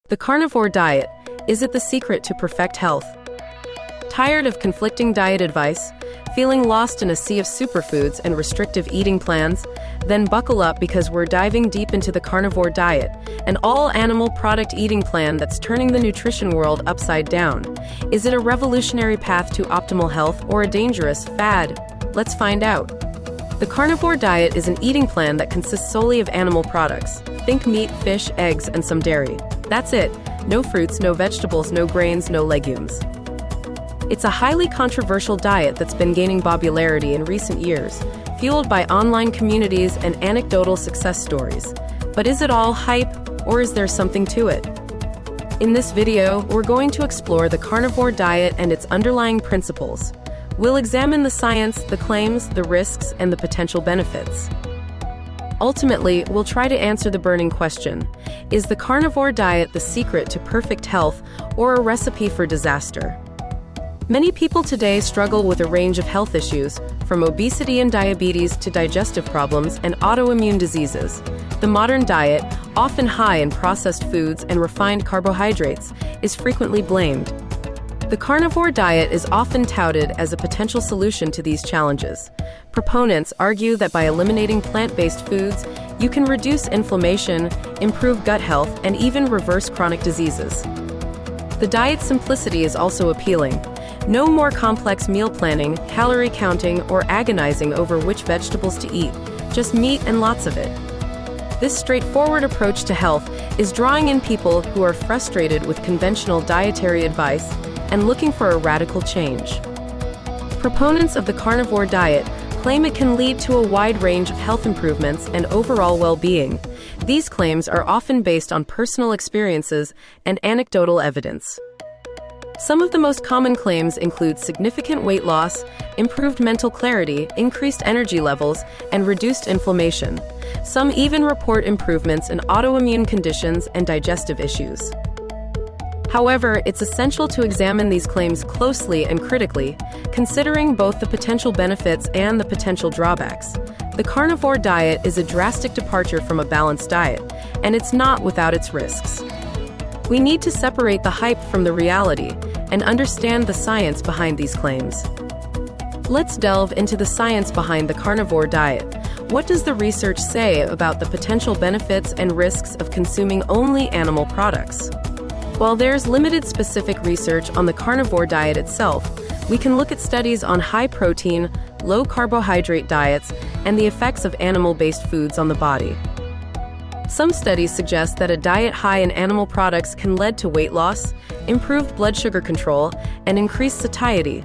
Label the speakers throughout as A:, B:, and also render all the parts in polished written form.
A: The carnivore diet, is it the secret to perfect health? Tired of conflicting diet advice? Feeling lost in a sea of superfoods and restrictive eating plans? Then buckle up because we're diving deep into the carnivore diet, an all-animal product eating plan that's turning the nutrition world upside down. Is it a revolutionary path to optimal health or a dangerous fad? Let's find out. The carnivore diet is an eating plan that consists solely of animal products. Think meat, fish, eggs, and some dairy. That's it. No fruits, no vegetables, no grains, no legumes. It's a highly controversial diet that's been gaining popularity in recent years, fueled by online communities and anecdotal success stories. But is it all hype, or is there something to it? In this video, we're going to explore the carnivore diet and its underlying principles. We'll examine the science, the claims, the risks, and the potential benefits. Ultimately, we'll try to answer the burning question: is the carnivore diet the secret to perfect health or a recipe for disaster? Many people today struggle with a range of health issues, from obesity and diabetes to digestive problems and autoimmune diseases. The modern diet, often high in processed foods and refined carbohydrates, is frequently blamed. The carnivore diet is often touted as a potential solution to these challenges. Proponents argue that by eliminating plant-based foods, you can reduce inflammation, improve gut health, and even reverse chronic diseases. The diet's simplicity is also appealing. No more complex meal planning, calorie counting, or agonizing over which vegetables to eat, just meat and lots of it. This straightforward approach to health is drawing in people who are frustrated with conventional dietary advice and looking for a radical change. Proponents of the carnivore diet claim it can lead to a wide range of health improvements and overall well-being. These claims are often based on personal experiences and anecdotal evidence. Some of the most common claims include significant weight loss, improved mental clarity, increased energy levels, and reduced inflammation. Some even report improvements in autoimmune conditions and digestive issues. However, it's essential to examine these claims closely and critically, considering both the potential benefits and the potential drawbacks. The carnivore diet is a drastic departure from a balanced diet, and it's not without its risks. We need to separate the hype from the reality and understand the science behind these claims. Let's delve into the science behind the carnivore diet. What does the research say about the potential benefits and risks of consuming only animal products? While there's limited specific research on the carnivore diet itself, we can look at studies on high-protein, low-carbohydrate diets and the effects of animal-based foods on the body. Some studies suggest that a diet high in animal products can lead to weight loss, improved blood sugar control, and increased satiety.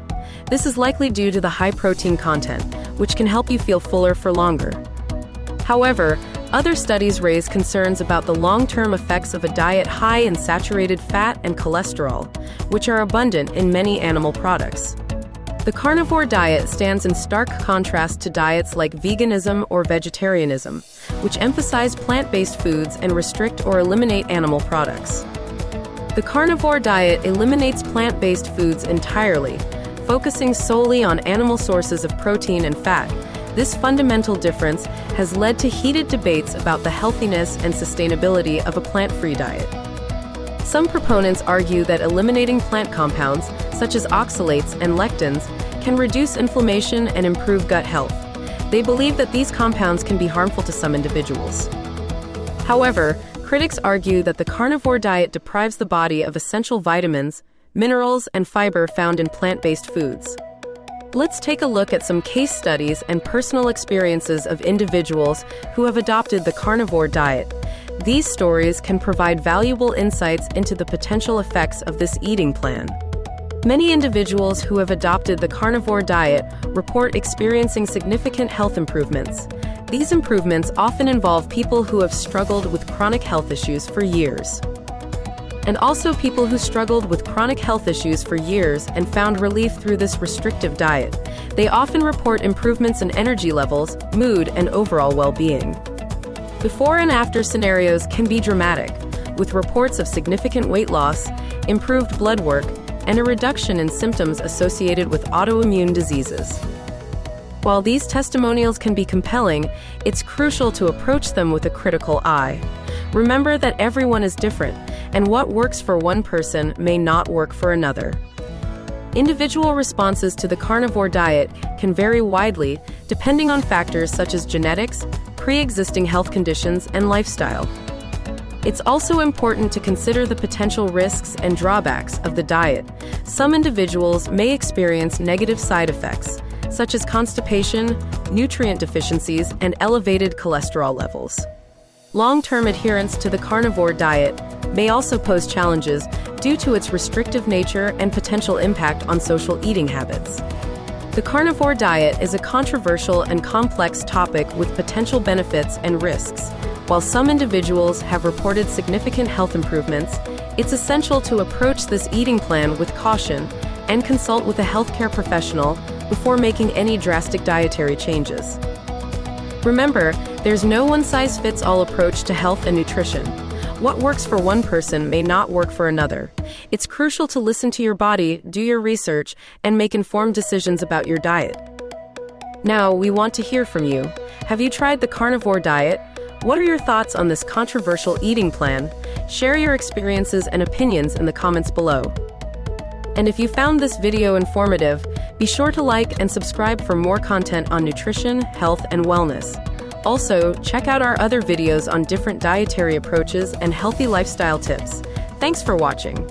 A: This is likely due to the high protein content, which can help you feel fuller for longer. However, other studies raise concerns about the long-term effects of a diet high in saturated fat and cholesterol, which are abundant in many animal products. The carnivore diet stands in stark contrast to diets like veganism or vegetarianism, which emphasize plant-based foods and restrict or eliminate animal products. The carnivore diet eliminates plant-based foods entirely, focusing solely on animal sources of protein and fat. This fundamental difference has led to heated debates about the healthiness and sustainability of a plant-free diet. Some proponents argue that eliminating plant compounds, such as oxalates and lectins, can reduce inflammation and improve gut health. They believe that these compounds can be harmful to some individuals. However, critics argue that the carnivore diet deprives the body of essential vitamins, minerals, and fiber found in plant-based foods. Let's take a look at some case studies and personal experiences of individuals who have adopted the carnivore diet. These stories can provide valuable insights into the potential effects of this eating plan. Many individuals who have adopted the carnivore diet report experiencing significant health improvements. These improvements often involve people who have struggled with chronic health issues for years. And also people who struggled with chronic health issues for years and found relief through this restrictive diet. They often report improvements in energy levels, mood, and overall well-being. Before and after scenarios can be dramatic, with reports of significant weight loss, improved blood work, and a reduction in symptoms associated with autoimmune diseases. While these testimonials can be compelling, it's crucial to approach them with a critical eye. Remember that everyone is different, and what works for one person may not work for another. Individual responses to the carnivore diet can vary widely depending on factors such as genetics, pre-existing health conditions, and lifestyle. It's also important to consider the potential risks and drawbacks of the diet. Some individuals may experience negative side effects, such as constipation, nutrient deficiencies, and elevated cholesterol levels. Long-term adherence to the carnivore diet may also pose challenges due to its restrictive nature and potential impact on social eating habits. The carnivore diet is a controversial and complex topic with potential benefits and risks. While some individuals have reported significant health improvements, it's essential to approach this eating plan with caution and consult with a healthcare professional before making any drastic dietary changes. Remember, there's no one-size-fits-all approach to health and nutrition. What works for one person may not work for another. It's crucial to listen to your body, do your research, and make informed decisions about your diet. Now, we want to hear from you. Have you tried the carnivore diet? What are your thoughts on this controversial eating plan? Share your experiences and opinions in the comments below. And if you found this video informative, be sure to like and subscribe for more content on nutrition, health, and wellness. Also, check out our other videos on different dietary approaches and healthy lifestyle tips. Thanks for watching.